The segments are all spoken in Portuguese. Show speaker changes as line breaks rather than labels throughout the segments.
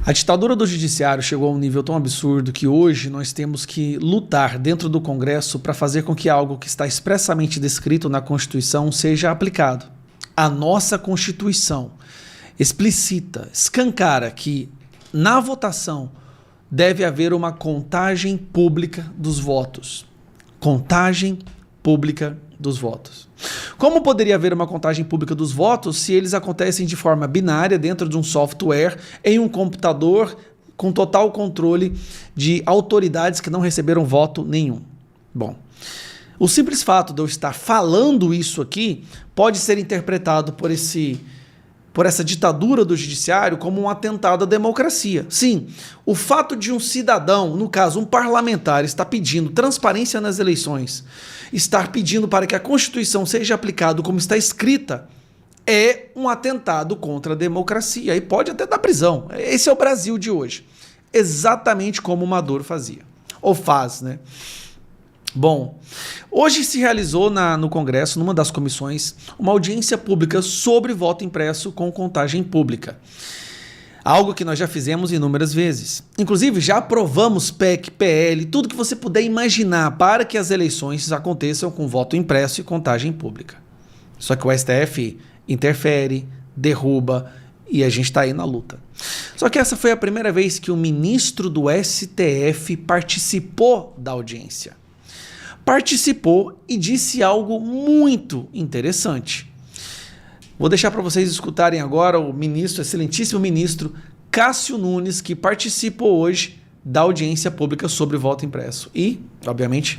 A ditadura do judiciário chegou a um nível tão absurdo que hoje nós temos que lutar dentro do Congresso para fazer com que algo que está expressamente descrito na Constituição seja aplicado. A nossa Constituição explicita, escancara que na votação deve haver uma contagem pública dos votos. Contagem pública dos votos. Como poderia haver uma contagem pública dos votos se eles acontecem de forma binária dentro de um software, em um computador, com total controle de autoridades que não receberam voto nenhum? Bom, o simples fato de eu estar falando isso aqui pode ser interpretado por essa ditadura do judiciário como um atentado à democracia. Sim, o fato de um cidadão, no caso um parlamentar, estar pedindo transparência nas eleições, estar pedindo para que a Constituição seja aplicada como está escrita, é um atentado contra a democracia e pode até dar prisão. Esse é o Brasil de hoje. Exatamente como o Maduro fazia. Ou faz, né? Bom, hoje se realizou no Congresso, numa das comissões, uma audiência pública sobre voto impresso com contagem pública. Algo que nós já fizemos inúmeras vezes. Inclusive, já aprovamos PEC, PL, tudo que você puder imaginar para que as eleições aconteçam com voto impresso e contagem pública. Só que o STF interfere, derruba e a gente está aí na luta. Só que essa foi a primeira vez que o ministro do STF participou da audiência. Participou e disse algo muito interessante. Vou deixar para vocês escutarem agora o ministro, excelentíssimo ministro Cássio Nunes, que participou hoje da audiência pública sobre voto impresso e, obviamente,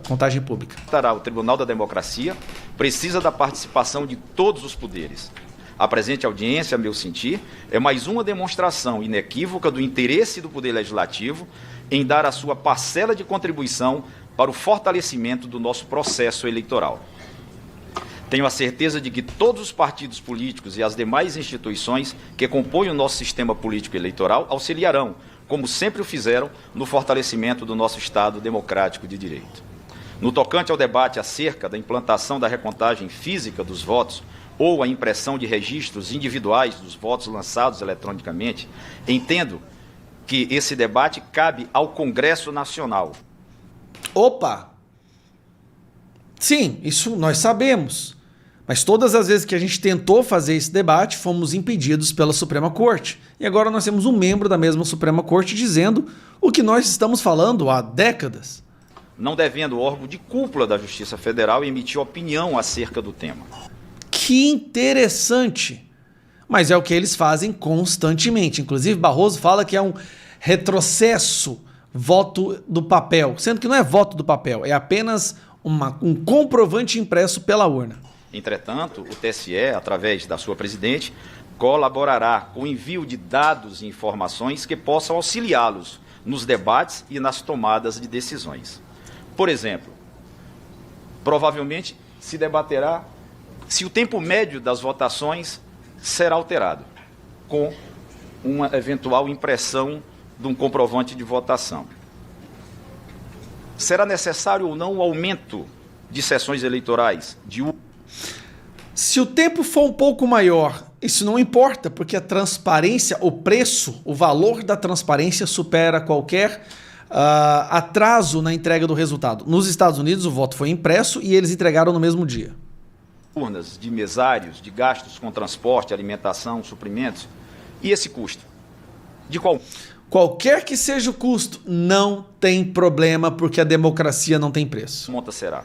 contagem pública.
O Tribunal da Democracia precisa da participação de todos os poderes. A presente audiência, a meu sentir, é mais uma demonstração inequívoca do interesse do Poder Legislativo em dar a sua parcela de contribuição para o fortalecimento do nosso processo eleitoral. Tenho a certeza de que todos os partidos políticos e as demais instituições que compõem o nosso sistema político eleitoral auxiliarão, como sempre o fizeram, no fortalecimento do nosso Estado democrático de direito. No tocante ao debate acerca da implantação da recontagem física dos votos ou a impressão de registros individuais dos votos lançados eletronicamente, entendo que esse debate cabe ao Congresso Nacional.
Opa! Sim, isso nós sabemos. Mas todas as vezes que a gente tentou fazer esse debate, fomos impedidos pela Suprema Corte. E agora nós temos um membro da mesma Suprema Corte dizendo o que nós estamos falando há décadas.
Não devendo o órgão de cúpula da Justiça Federal emitir opinião acerca do tema.
Que interessante! Mas é o que eles fazem constantemente. Inclusive, Barroso fala que é um retrocesso voto do papel, sendo que não é voto do papel, é apenas um comprovante impresso pela urna.
Entretanto, o TSE, através da sua presidente, colaborará com o envio de dados e informações que possam auxiliá-los nos debates e nas tomadas de decisões. Por exemplo, provavelmente se debaterá se o tempo médio das votações será alterado, com uma eventual impressão de um comprovante de votação. Será necessário ou não o aumento de sessões eleitorais?
Se o tempo for um pouco maior, isso não importa, porque a transparência, o preço, o valor da transparência supera qualquer atraso na entrega do resultado. Nos Estados Unidos, o voto foi impresso e eles entregaram no mesmo dia.
Urnas de mesários, de gastos com transporte, alimentação, suprimentos. E esse custo? De qual?
Qualquer que seja o custo, não tem problema, porque a democracia não tem preço.
Monta será.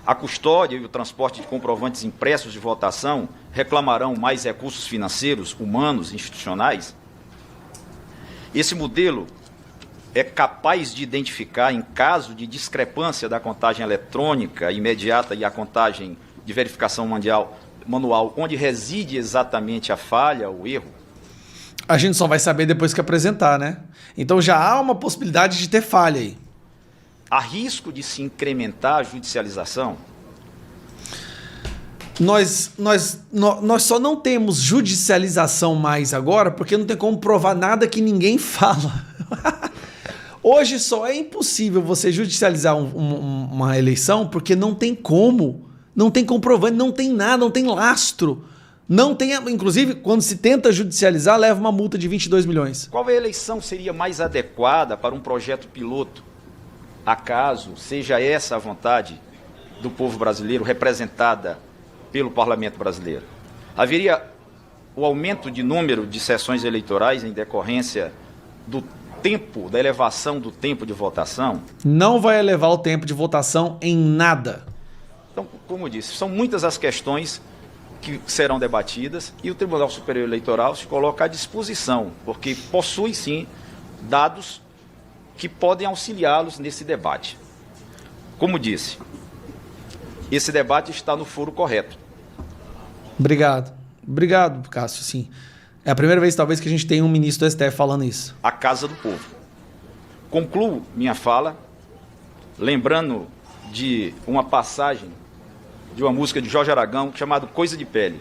A custódia e o transporte de comprovantes impressos de votação reclamarão mais recursos financeiros, humanos, institucionais? Esse modelo é capaz de identificar, em caso de discrepância da contagem eletrônica imediata e a contagem de verificação manual, onde reside exatamente a falha, o erro?
A gente só vai saber depois que apresentar, né? Então já há uma possibilidade de ter falha aí.
Há risco de se incrementar a judicialização?
Nós só não temos judicialização mais agora porque não tem como provar nada que ninguém fala. Hoje só é impossível você judicializar uma eleição porque não tem como. Não tem comprovante, não tem nada, não tem lastro. Não tem, inclusive, quando se tenta judicializar, leva uma multa de 22 milhões.
Qual eleição seria mais adequada para um projeto piloto, acaso seja essa a vontade do povo brasileiro representada pelo Parlamento brasileiro? Haveria o aumento de número de sessões eleitorais em decorrência do tempo, da elevação do tempo de votação?
Não vai elevar o tempo de votação em nada.
Então, como eu disse, são muitas as questões que serão debatidas e o Tribunal Superior Eleitoral se coloca à disposição, porque possui sim dados que podem auxiliá-los nesse debate. Como disse, esse debate está no foro correto.
Obrigado. Obrigado, Cássio. Sim. É a primeira vez, talvez, que a gente tem um ministro do STF falando isso.
A Casa do Povo. Concluo minha fala lembrando de uma passagem de uma música de Jorge Aragão chamada Coisa de Pele,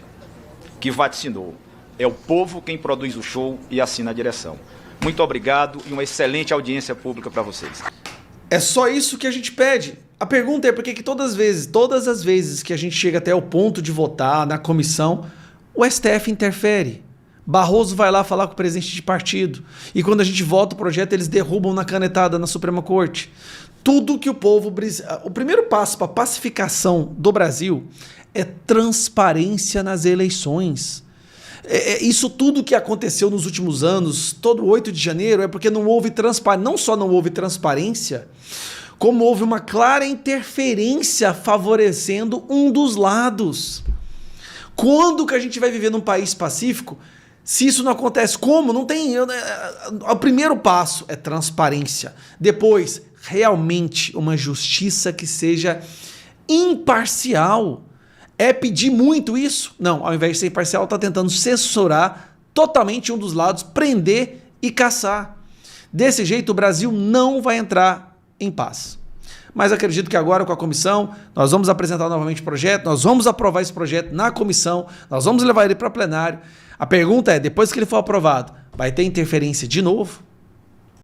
que vaticinou: é o povo quem produz o show e assina a direção. Muito obrigado e uma excelente audiência pública para vocês.
É só isso que a gente pede. A pergunta é por que todas as vezes que a gente chega até o ponto de votar na comissão, o STF interfere. Barroso vai lá falar com o presidente de partido. E quando a gente vota o projeto, eles derrubam na canetada na Suprema Corte. Tudo que o povo... O primeiro passo para a pacificação do Brasil é transparência nas eleições. Isso tudo que aconteceu nos últimos anos, todo 8 de janeiro, é porque não houve transparência. Não só não houve transparência, como houve uma clara interferência favorecendo um dos lados. Quando que a gente vai viver num país pacífico se isso não acontece? Como? Não tem... O primeiro passo é transparência. Depois, realmente uma justiça que seja imparcial. É pedir muito isso? Não, ao invés de ser imparcial, está tentando censurar totalmente um dos lados, prender e caçar. Desse jeito, o Brasil não vai entrar em paz. Mas acredito que agora, com a comissão, nós vamos apresentar novamente o projeto, nós vamos aprovar esse projeto na comissão, nós vamos levar ele para plenário. A pergunta é, depois que ele for aprovado, vai ter interferência de novo?